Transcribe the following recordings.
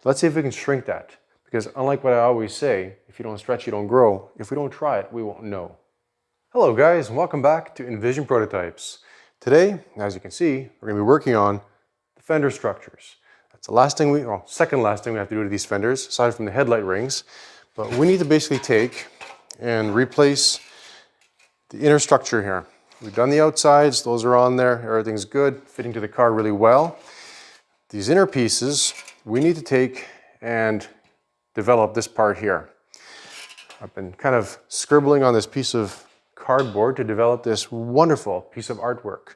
Let's see if we can shrink that, because unlike what I always say, if you don't stretch, you don't grow. If we don't try it, we won't know. Hello guys, and welcome back to Envision Prototypes. Today, as you can see, we're going to be working on the fender structures. That's the last thing second last thing we have to do to these fenders, aside from the headlight rings. But we need to basically take and replace the inner structure here. We've done the outsides, those are on there, everything's good, fitting to the car really well. These inner pieces, we need to take and develop this part here. I've been kind of scribbling on this piece of cardboard to develop this wonderful piece of artwork.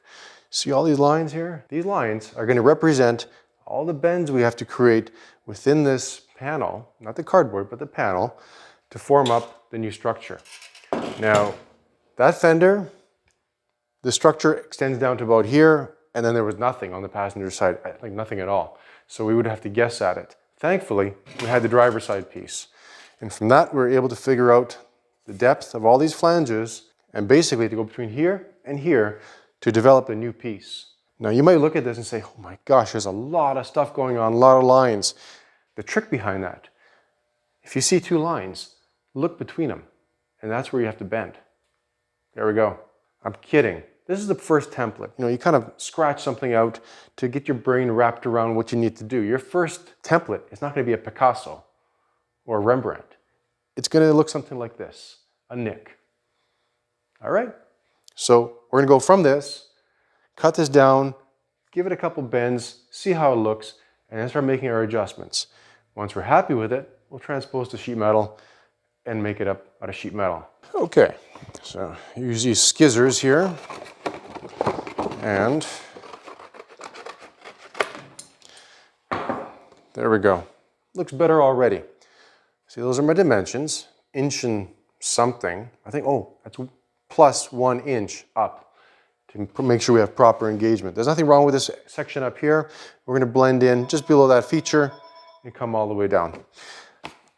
See all these lines here? These lines are going to represent all the bends we have to create within this panel, not the cardboard, but the panel, to form up the new structure. Now, that fender, the structure extends down to about here, and then there was nothing on the passenger side, like nothing at all. So we would have to guess at it. Thankfully, we had the driver's side piece. And from that, we were able to figure out the depth of all these flanges, and basically to go between here and here to develop a new piece. Now you might look at this and say, oh my gosh, there's a lot of stuff going on, a lot of lines. The trick behind that, if you see two lines, look between them, and that's where you have to bend. There we go. I'm kidding. This is the first template. You know, you kind of scratch something out to get your brain wrapped around what you need to do. Your first template is not going to be a Picasso or a Rembrandt. It's going to look something like this, a Nick. All right? So we're going to go from this, cut this down, give it a couple bends, see how it looks, and then start making our adjustments. Once we're happy with it, we'll transpose to sheet metal and make it up out of sheet metal. Okay, so use these skizzers here, and there we go. Looks better already. See, those are my dimensions, inch and something. I think, oh, that's plus 1 inch up to make sure we have proper engagement. There's nothing wrong with this section up here. We're going to blend in just below that feature and come all the way down.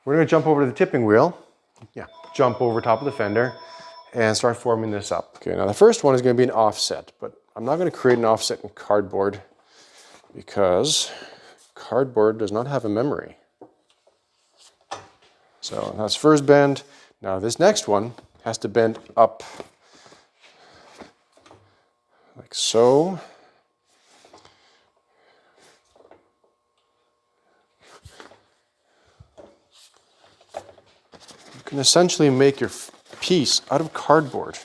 We're going to jump over to the tipping wheel. Yeah, jump over top of the fender and start forming this up. Okay, now the first one is going to be an offset, but I'm not going to create an offset in cardboard because cardboard does not have a memory. So that's first bend. Now this next one has to bend up like so. You can essentially make your piece out of cardboard.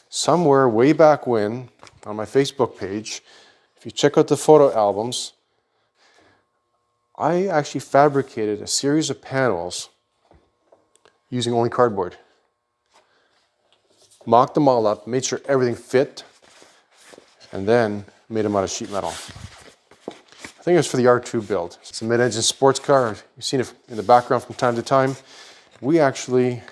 Somewhere way back when, on my Facebook page, if you check out the photo albums, I actually fabricated a series of panels using only cardboard. Mocked them all up, made sure everything fit, and then made them out of sheet metal. I think it was for the R2 build. It's a mid-engine sports car. You've seen it in the background from time to time. We actually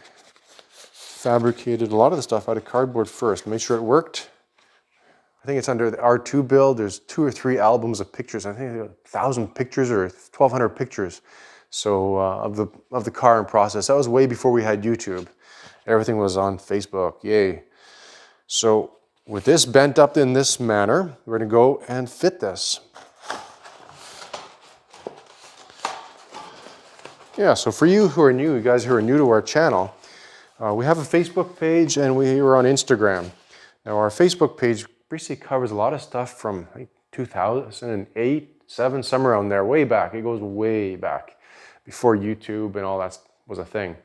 fabricated a lot of the stuff out of cardboard first, made sure it worked. I think it's under the R2 build. There's 2 or 3 albums of pictures. I think 1,000 pictures or 1,200 pictures. So of the car in process. That was way before we had YouTube. Everything was on Facebook, yay. So with this bent up in this manner, we're going to go and fit this. Yeah, so for you who are new, you guys who are new to our channel, we have a Facebook page and we are on Instagram. Now our Facebook page basically covers a lot of stuff from I think 2008, 7, somewhere around there, way back. It goes way back, before YouTube and all that was a thing.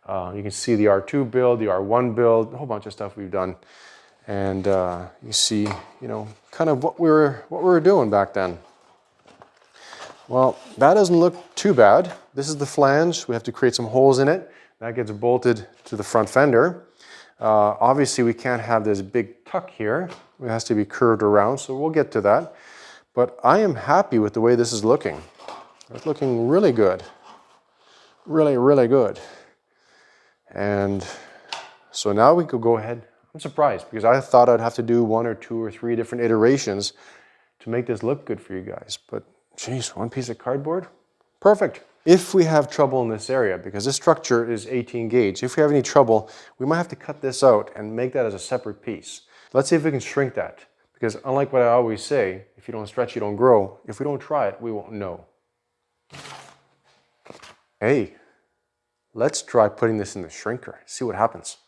You can see the R2 build, the R1 build, a whole bunch of stuff we've done. And you see, you know, kind of what we were doing back then. Well, that doesn't look too bad. This is the flange. We have to create some holes in it. That gets bolted to the front fender. Obviously, we can't have this big tuck here. It has to be curved around, so we'll get to that. But I am happy with the way this is looking. It's looking really good. Really, really good. And so now we could go ahead. I'm surprised because I thought I'd have to do 1 or 2 or 3 different iterations to make this look good for you guys. But geez, 1 piece of cardboard? Perfect. If we have trouble in this area, because this structure is 18 gauge, if we have any trouble, we might have to cut this out and make that as a separate piece. Let's see if we can shrink that. Because unlike what I always say, if you don't stretch, you don't grow. If we don't try it, we won't know. Hey, let's try putting this in the shrinker, see what happens.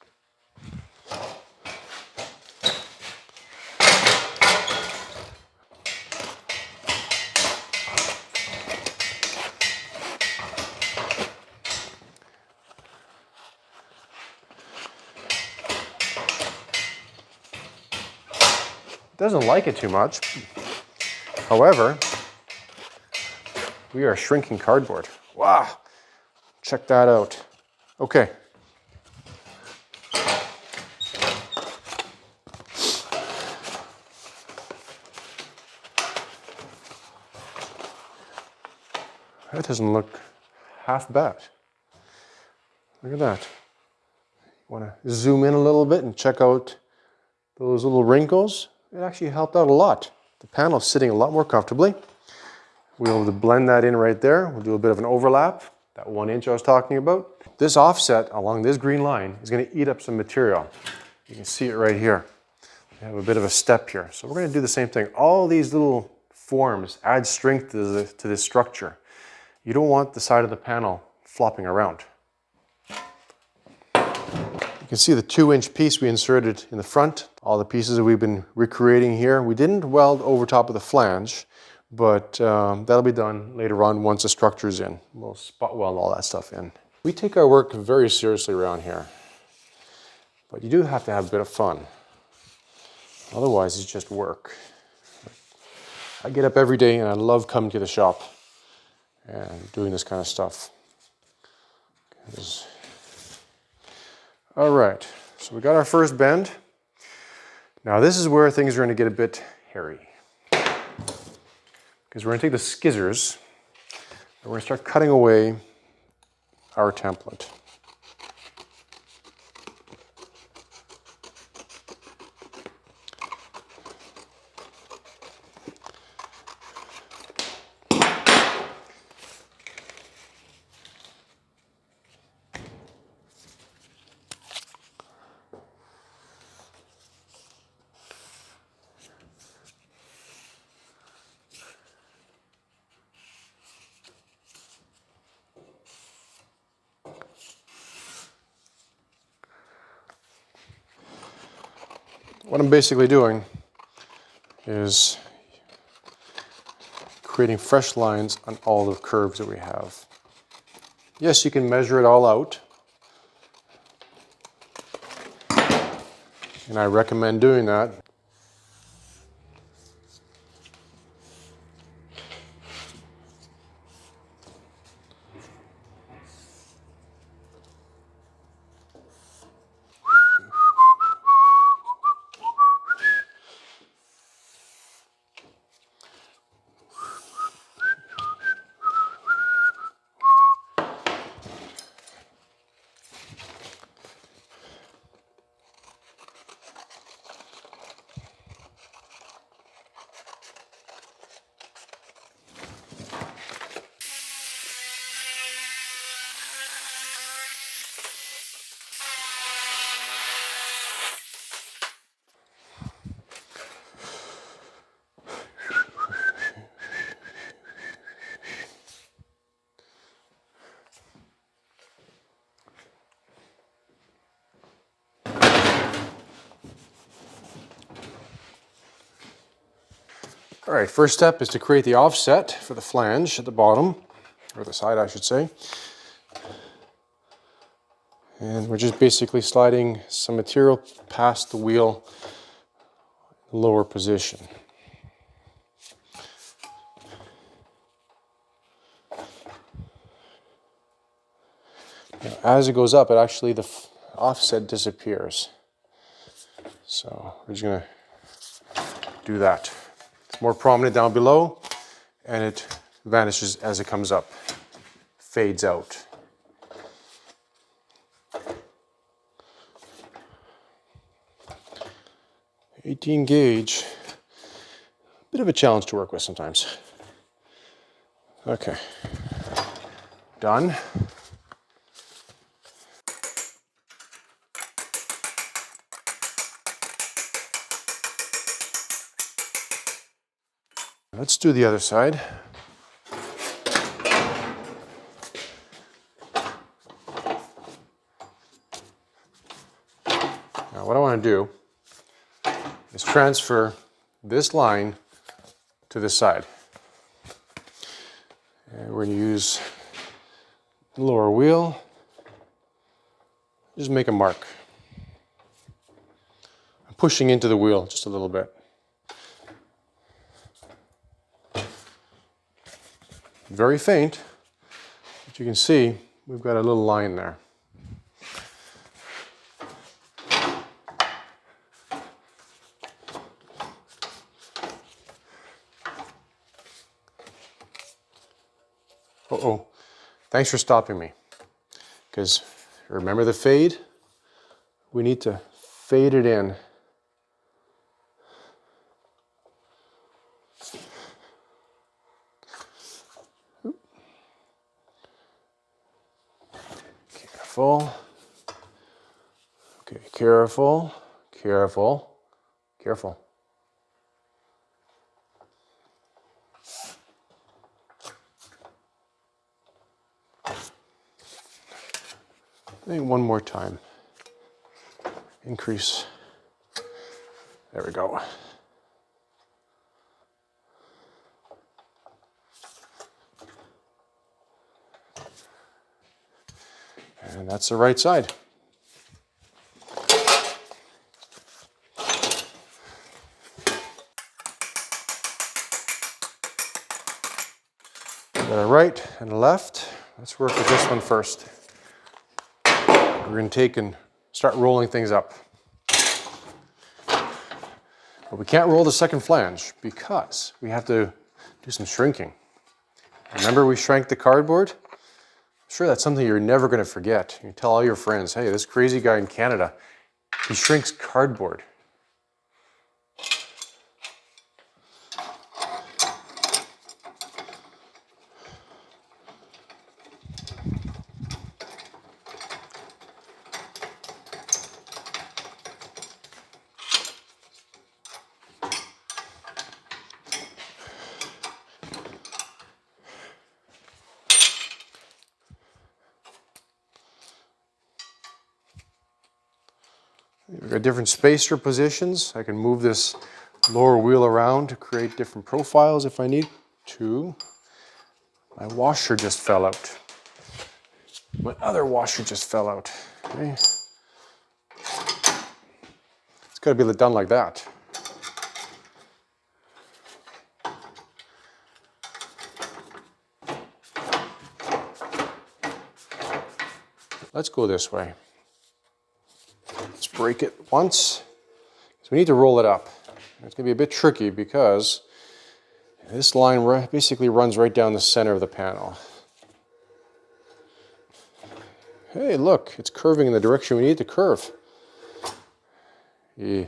Doesn't like it too much. However, we are shrinking cardboard. Wow, check that out. Okay. That doesn't look half bad. Look at that. You want to zoom in a little bit and check out those little wrinkles? It actually helped out a lot. The panel's sitting a lot more comfortably. We'll be able to blend that in right there. We'll do a bit of an overlap, that 1 inch I was talking about. This offset along this green line is going to eat up some material. You can see it right here. We have a bit of a step here. So we're going to do the same thing. All these little forms add strength to this structure. You don't want the side of the panel flopping around. You can see the 2-inch piece we inserted in the front. All the pieces that we've been recreating here. We didn't weld over top of the flange, but that'll be done later on once the structure's in. We'll spot weld all that stuff in. We take our work very seriously around here, but you do have to have a bit of fun. Otherwise, it's just work. I get up every day and I love coming to the shop and doing this kind of stuff. All right, so we got our first bend. Now this is where things are going to get a bit hairy. Because we're going to take the skizzers and we're going to start cutting away our template. What I'm basically doing is creating fresh lines on all the curves that we have. Yes, you can measure it all out, and I recommend doing that. All right, first step is to create the offset for the flange at the bottom, or the side I should say. And we're just basically sliding some material past the wheel, lower position. Now, as it goes up, the offset disappears. So we're just gonna do that. It's more prominent down below, and it vanishes as it comes up, fades out. .18 gauge, bit of a challenge to work with sometimes. Okay, done. Let's do the other side. what I want to do is transfer this line to this side. And we're going to use the lower wheel. Just make a mark. I'm pushing into the wheel just a little bit. Very faint, but you can see we've got a little line there. Uh-oh, thanks for stopping me. Because remember the fade? We need to fade it in. Careful. Okay, careful, careful, careful. I think one more time. Increase. There we go. And that's the right side. Got a right and a left. Let's work with this one first. We're going to take and start rolling things up. But we can't roll the second flange because we have to do some shrinking. Remember we shrank the cardboard? I'm sure that's something you're never going to forget. You tell all your friends, hey, this crazy guy in Canada, he shrinks cardboard. We've got different spacer positions. I can move this lower wheel around to create different profiles if I need to. My washer just fell out. My other washer just fell out. Okay. It's got to be done like that. Let's go this way. Let's break it once. So we need to roll it up. It's going to be a bit tricky because this line basically runs right down the center of the panel. Hey, look, it's curving in the direction we need it to curve. Yeah.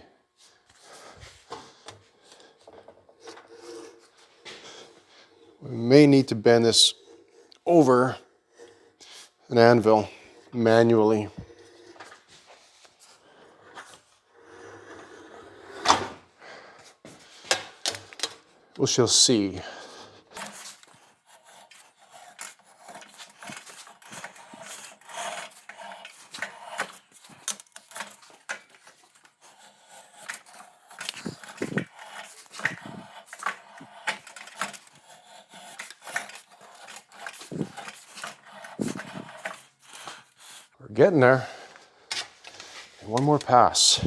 We may need to bend this over an anvil manually. We shall see. We're getting there. And one more pass.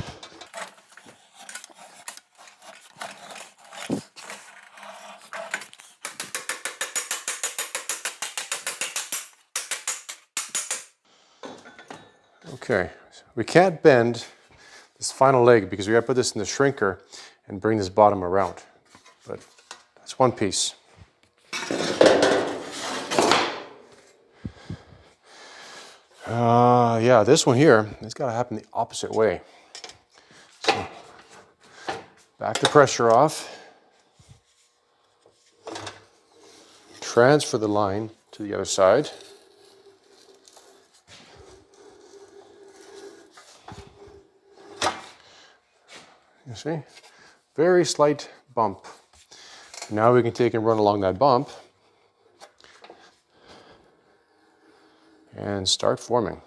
Okay, we can't bend this final leg because we got to put this in the shrinker and bring this bottom around. But that's one piece. Yeah, this one here, it's got to happen the opposite way. So, back the pressure off. Transfer the line to the other side. You see? Very slight bump. Now we can take and run along that bump and start forming.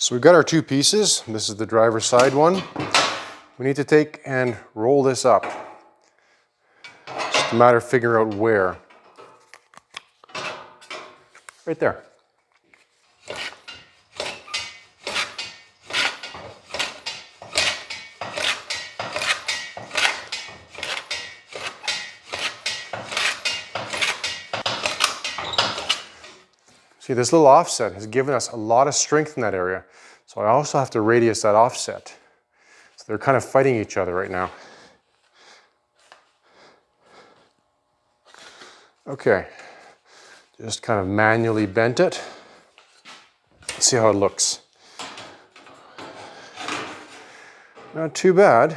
So we've got our two pieces. This is the driver's side one. We need to take and roll this up. Just a matter of figuring out where. Right there. See, this little offset has given us a lot of strength in that area. So I also have to radius that offset. So they're kind of fighting each other right now. Okay, just kind of manually bent it. Let's see how it looks. Not too bad.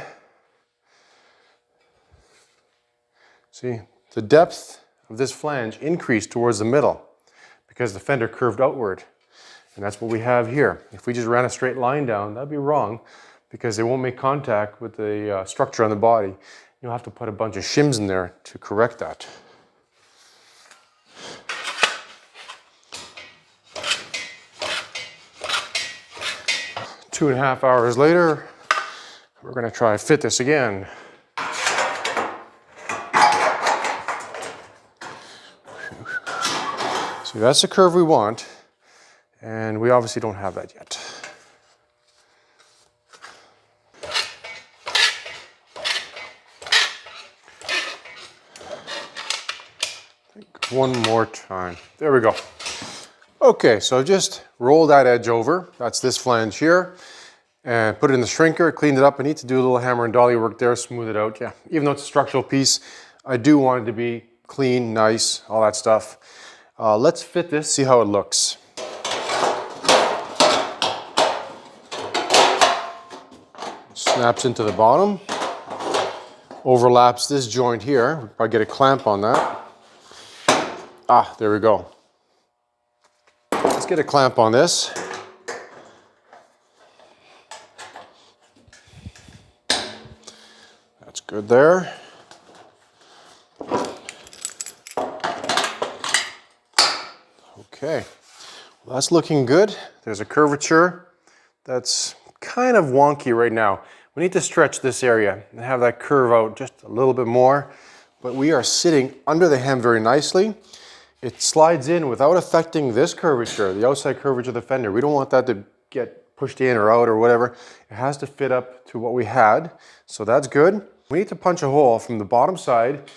See, the depth of this flange increased towards the middle because the fender curved outward. And that's what we have here. If we just ran a straight line down, that'd be wrong because they won't make contact with the structure on the body. You'll have to put a bunch of shims in there to correct that. Two and a half hours later, we're going to try to fit this again. So that's the curve we want, and we obviously don't have that yet. One more time. There we go. Okay, so just roll that edge over. That's this flange here. And put it in the shrinker, cleaned it up. I need to do a little hammer and dolly work there, smooth it out. Yeah, even though it's a structural piece, I do want it to be clean, nice, all that stuff. Let's fit this, see how it looks. Snaps into the bottom. Overlaps this joint here. I'll get a clamp on that. Ah, there we go. Let's get a clamp on this. That's good there. Okay, well, that's looking good. There's a curvature that's kind of wonky right now. We need to stretch this area and have that curve out just a little bit more, but we are sitting under the hem very nicely. It slides in without affecting this curvature, the outside curvature of the fender. We don't want that to get pushed in or out or whatever. It has to fit up to what we had, so that's good. We need to punch a hole from the bottom side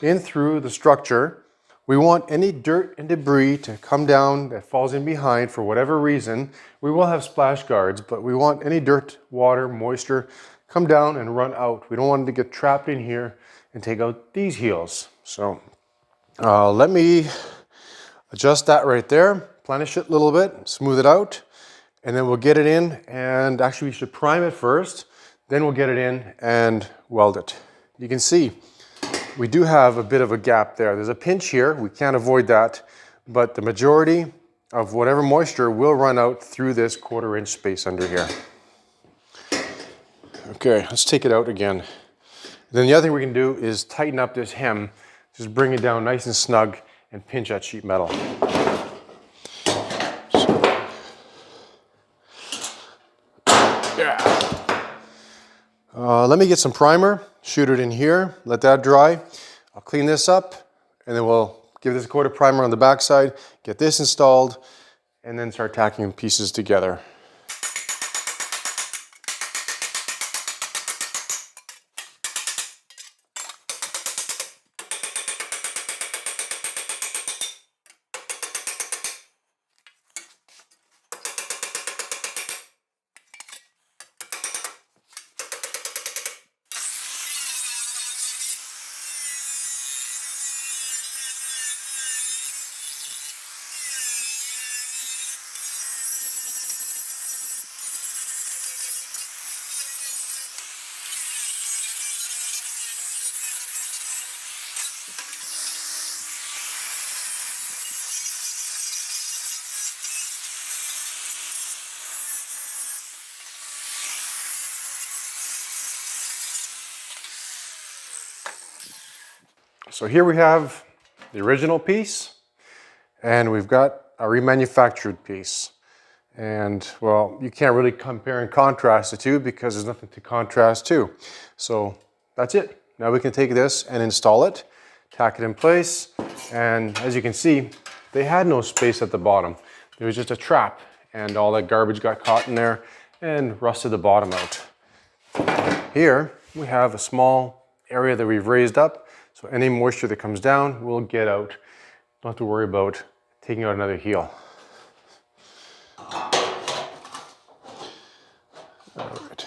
in through the structure. We want any dirt and debris to come down that falls in behind for whatever reason. We will have splash guards, but we want any dirt, water, moisture come down and run out. We don't want it to get trapped in here and take out these heels. So let me adjust that right there, plenish it a little bit, smooth it out, and then we'll get it in. And actually we should prime it first, then we'll get it in and weld it. You can see we do have a bit of a gap there. There's a pinch here, we can't avoid that, but the majority of whatever moisture will run out through this 1/4 inch space under here. Okay, let's take it out again. Then the other thing we can do is tighten up this hem, just bring it down nice and snug and pinch that sheet metal. Yeah. Let me get some primer, shoot it in here, let that dry. I'll clean this up, and then we'll give this a coat of primer on the back side, get this installed, and then start tacking pieces together. So here we have the original piece, and we've got a remanufactured piece. And well, you can't really compare and contrast the two because there's nothing to contrast to. So that's it. Now we can take this and install it, tack it in place. And as you can see, they had no space at the bottom. There was just a trap and all that garbage got caught in there and rusted the bottom out. Here we have a small area that we've raised up. So any moisture that comes down will get out. Don't have to worry about taking out another heel. All right.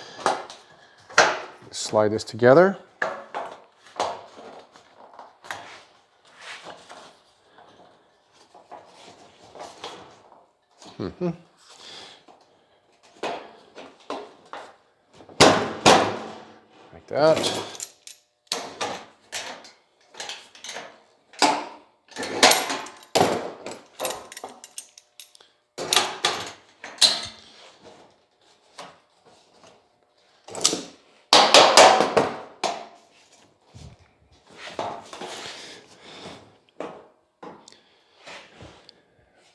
Slide this together. Like that.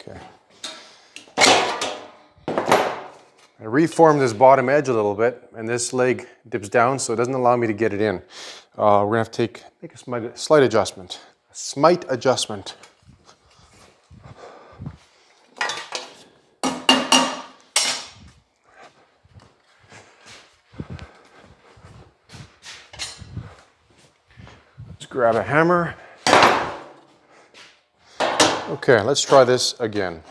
Okay. I reformed this bottom edge a little bit, and this leg dips down, so it doesn't allow me to get it in. We're gonna have to make a slight adjustment. A smite adjustment. Let's grab a hammer. Okay, let's try this again.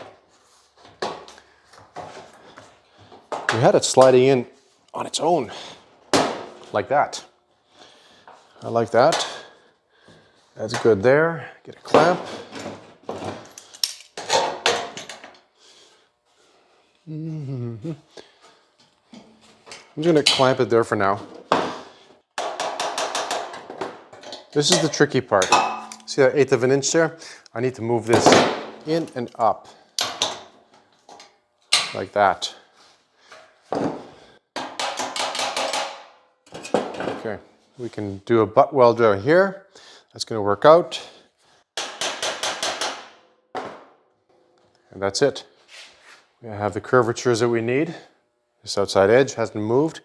We had it sliding in on its own, like that. I like that. That's good there. Get a clamp. I'm just gonna clamp it there for now. This is the tricky part. See that 1/8 of an inch there? I need to move this in and up, like that. Okay, we can do a butt weld right here. That's going to work out. And that's it. We have the curvatures that we need. This outside edge hasn't moved.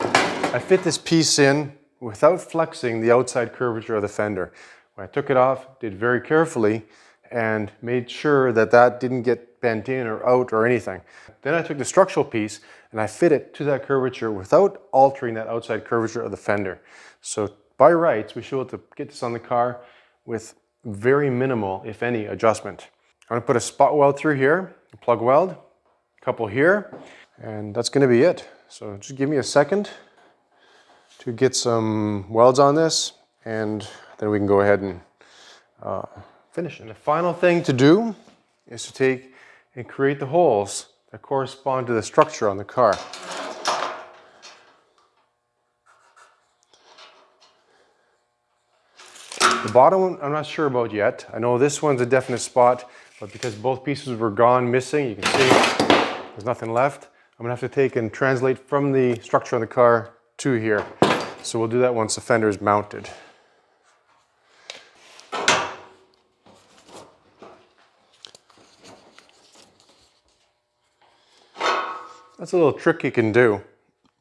I fit this piece in without flexing the outside curvature of the fender. When I took it off, did very carefully and made sure that that didn't get bent in or out or anything. Then I took the structural piece and I fit it to that curvature without altering that outside curvature of the fender. So by rights, we should be able to get this on the car with very minimal, if any, adjustment. I'm gonna put a spot weld through here, a plug weld, a couple here, and that's gonna be it. So just give me a second to get some welds on this, and then we can go ahead and finish. And the final thing to do is to take and create the holes that correspond to the structure on the car. The bottom one, I'm not sure about yet. I know this one's a definite spot, but because both pieces were gone, missing, you can see there's nothing left. I'm gonna have to take and translate from the structure on the car to here. So we'll do that once the fender is mounted. That's a little trick you can do.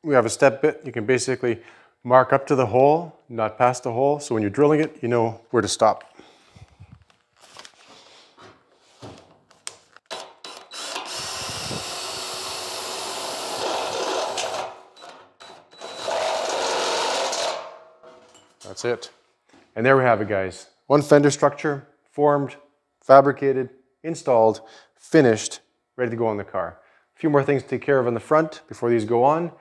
We have a step bit. You can basically mark up to the hole, not past the hole. So when you're drilling it, you know where to stop. That's it. And there we have it, guys. One fender structure, formed, fabricated, installed, finished, ready to go on the car. A few more things to take care of on the front before these go on.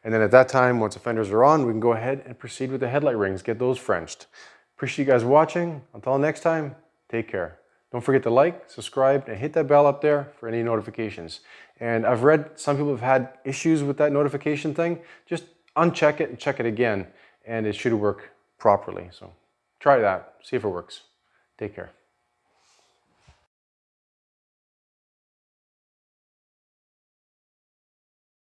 And then at that time, once the fenders are on, we can go ahead and proceed with the headlight rings, get those Frenched. Appreciate you guys watching. Until next time, take care. Don't forget to like, subscribe, and hit that bell up there for any notifications. And I've read some people have had issues with that notification thing. Just uncheck it and check it again, and it should work properly. So try that, see if it works. Take care.